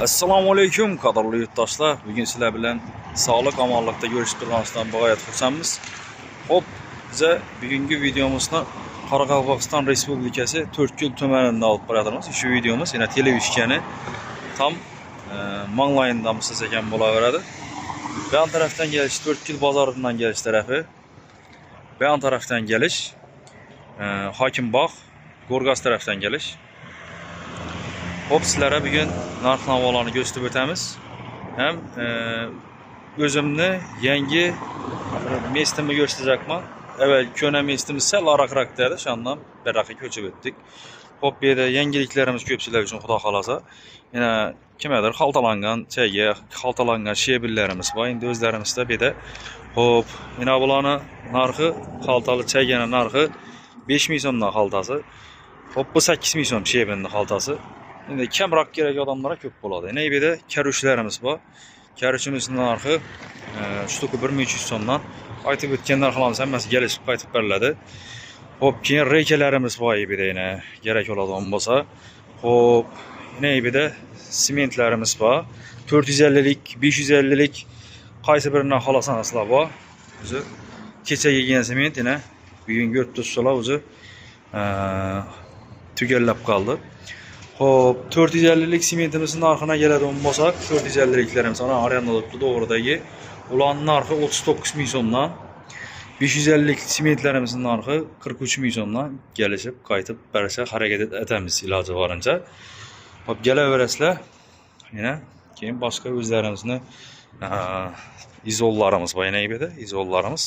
Assalomu alaykum qadrli yurtdoshlar. Bugun sizlar bilan sog'lik omonlikda görüşüp turganimizdan bag'oyat xursandmiz. Hop, bize bugungi videomizni Qoraqalpog'iston Respublikasi To'rtko'l tumanida olib boramiz. Shu videomuz yana televizyoni tam Manglayından ekan bo'laveradi. Bu yan tarafdan gelish To'rtko'l bozoridan gelish tarafi. Bu yan tarafdan gelish Hokimbog' Go'rg'os tarafdan gelish. Hop, sizlere bugün narx-navolarni gösterib o'tamiz. Hem o'zimni yangi mestimni ko'rsatacakman. Evet, köne mestimiz sal araqroq edi, shundan beraqa ko'chib o'tdik. Hop, bu yerda yangiliklarimiz ko'pchilar uchun xudo xolasa. Yana kimgadir xaltalangan chayga, xaltalangan shebillarimiz bor. Endi o'zlarimizda bu yerda hop, yana bularni narxi, xaltali chaygani narxi 5 ming so'mdan xaltasi. Hop, bu 8 ming so'm shebinning xaltasi. Endi kamroq kerak odamlara ko'p bo'ladi. Yana bu yerda karushlarimiz bor. Karushimizning narxi shtuki 1300 so'mdan. Aytib o'tgan narxlarimiz hammasi kelishib qaytib beriladi. Hop, keyin reykalarimiz bor bu yerda yana kerak bo'ladigan bo'lsa. Hop, yana bu yerda sementlarimiz bor. 450lik, 550lik qaysi biridan xolasanasizlar bor. O'zi kecha yegan sement yana bugun ko'rib turibsizlar o'zi tugallab qoldi. Hop, 450lik sementimizin narxına keladigan bo'lsak, 450liklarimiz ana arendalabdi to'g'ridagi. Ularning narxi 39 ming so'mdan, 550lik sementlarimizning narxi 43 ming so'mdan kelishib qaytib berishga harakat etamiz iloji boricha. Hop, kelaverasizlar. Yana keyin boshqa o'zlarimizni izollarimiz bor, yana bu yerda izollarimiz.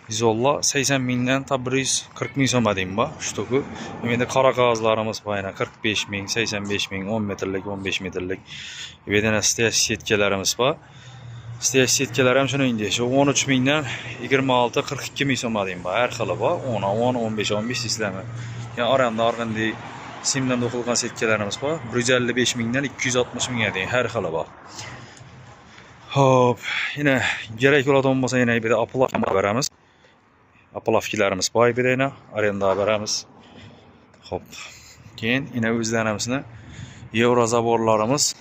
İzolla 80 mingdan ta 140 ming so'm deyim bor shtuki. Endi qora qog'ozlarimiz bor, yana 45 ming, 85 ming, 10 metrlik, 15 metrlik. Bu yerda stage setkalarimiz bor. Stage setkalar ham shuningdek, 13 mingdan 26, 42 ming so'm deyim bor. Har xili bor. 10, 10, 15, 15 sizlarmi. Yani oranda orqanday simdan to'qilgan setkalarimiz bor. 155 mingdan 260 mingga deyim, har xili bor. Hop, yine kerak bo'ladigan bo'lsa yana bu yerda aplar beramiz. Apalavkilarimiz bor bu yerda, arenda beramiz. Hop. Keyin yine o'zlarimizni Eurozaborlarimiz.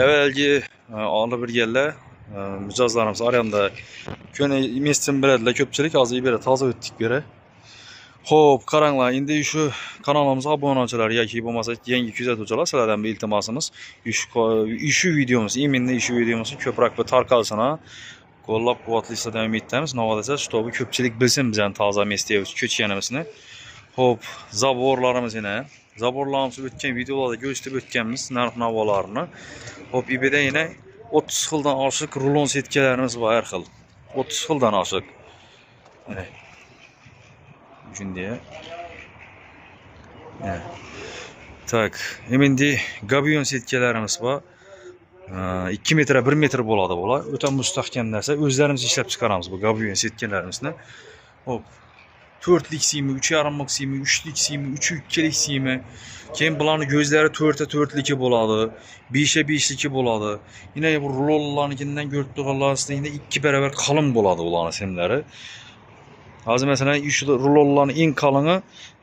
Evvelgi olib birgalar mijozlarimiz arenda köne mestim biladilar ko'pchilik, hozir bu yerda toza o'tdik bu yerga. Hop, qaranglar, endi shu kanalimizga obunachilar yoki bo'lmasa yangi kuzatuvchilar sizlardan bir iltimosimiz, shu videomiz, именно shu videomizni ko'proq bir tarqalishini qo'llab-quvvatlaysizlar deb umid etamiz. Navoda shtobi ko'pchilik bilsin bizning toza mesga ko'chganimizni. Hop, zaborlarimiz yana. Zaborlarimiz o'tgan videolarda ko'rsatib o'tganmiz narx-navolarni. Hop, bu yerda yana 30 xildan oshiq rulon setkalarimiz bor, har xil. 30 xildan oshiq. Mana Cündiye. Evet. Tak. Endi gabion setkalarimiz var. 2 metre 1 metre bo'ladi bular. O'ta mustahkam narsa. O'zlarimiz ishlab chiqaramiz bu gabion setkalarimizni. Hop. 4lik siymi, 3,5lik siymi, 3lik siymi, 3,2lik siymi. Keyin bularning ko'zlari 4'e 4'liki bo'ladi, 5'e 5'liki bo'ladi. Yine bu rulonlarnikidan ko'rib turganlaringizda yine 2 baravar qalin bo'ladi ularning simlari. Hozir mesela şu rulonlarning eng qalini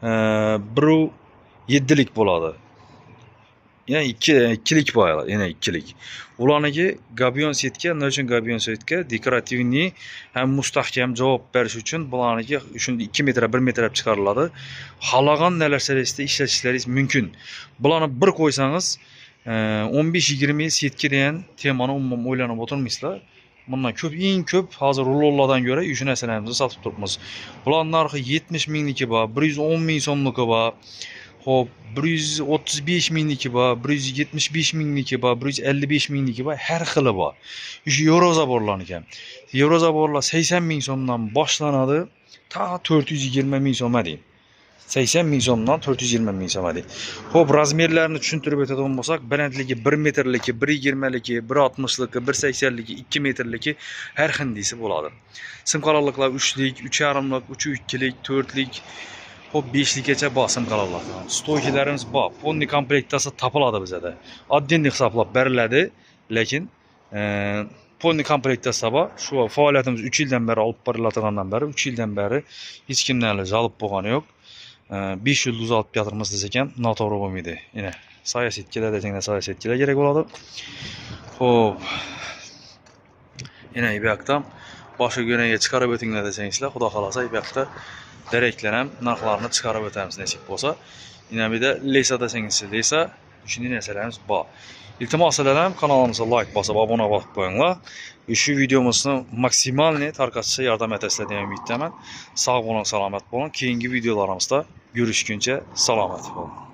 1,7lik bo'ladi. Yine 2lik bo'lar, yine 2lik. Ularniki gabion setka, nima uchun gabion setka? Dekorativniy ham mustahkam javob berish uchun bularniki shunday 2 metre 1 metrlab chiqariladi. Xalagan narsalarda ishlatishlaringiz mumkin. Bularni bir qo'ysangiz 15-20 setka degan temani umuman o'ylanib o'tirmaysizlar. Bundan ko'p, eng ko'p hozir rulonlardan ko'ra shu narsalarimizni sotib turibmiz. Bularning narxi 70 mingniki bor, 110 ming so'mniki bor. Hop, 135 mingniki bor, 175 mingniki bor, 155 mingniki bor, har xili bor. Shu Eurozaborlarniki. Eurozaborlar 80 ming so'mdan boshlanadi, ta 420 ming so'm deyim. 80 ming so'mdan 420 ming so'm deyim. Hop, razmerlarini tushuntirib o'tadigan bo'lsak, balandligi 1 metrligi, 1,20ligi, 1,60ligi, 1,80ligi, 2 metrligi har xildisi bo'ladi. Simqalonliklar 3lik, 3,5lik, 3,2lik, 4lik, hop 5likgacha bor simqalonlar. Stoykilarimiz bor. Ponni komplektasi topiladi bizda. Oddiy hisoblab beriladi, lekin ponni komplektasi bor. Shu faoliyatimiz 3 yildan beri olib boriladigandan beri 3 yildan beri hech kimdan jalb bo'lgani yo'q. 5 yulduz olib keltirmiz desak ham noto'g'ri bo'lmaydi. Yine Saya setkiler desene saya setkiler gerek oladı. Hop. Yine bir yaktam başı güneye çıkarıp ötünler desenisler. Xuda xalasa bir yakta dereklenem narxlarını çıkarıp ötemiz nesip olsa. Yine bir de Leysa desenisi Leysa. Şimdi neselerimiz ba. İltimas edelim kanalımıza like basıp abone olup koyunlar. Şu videomuzun maksimalini tarqatışa yardım etəsilə deyəm ümidləmən. Sağ olun, salamat olun. Keyingi videolarımızda görüşkünce salamat olun.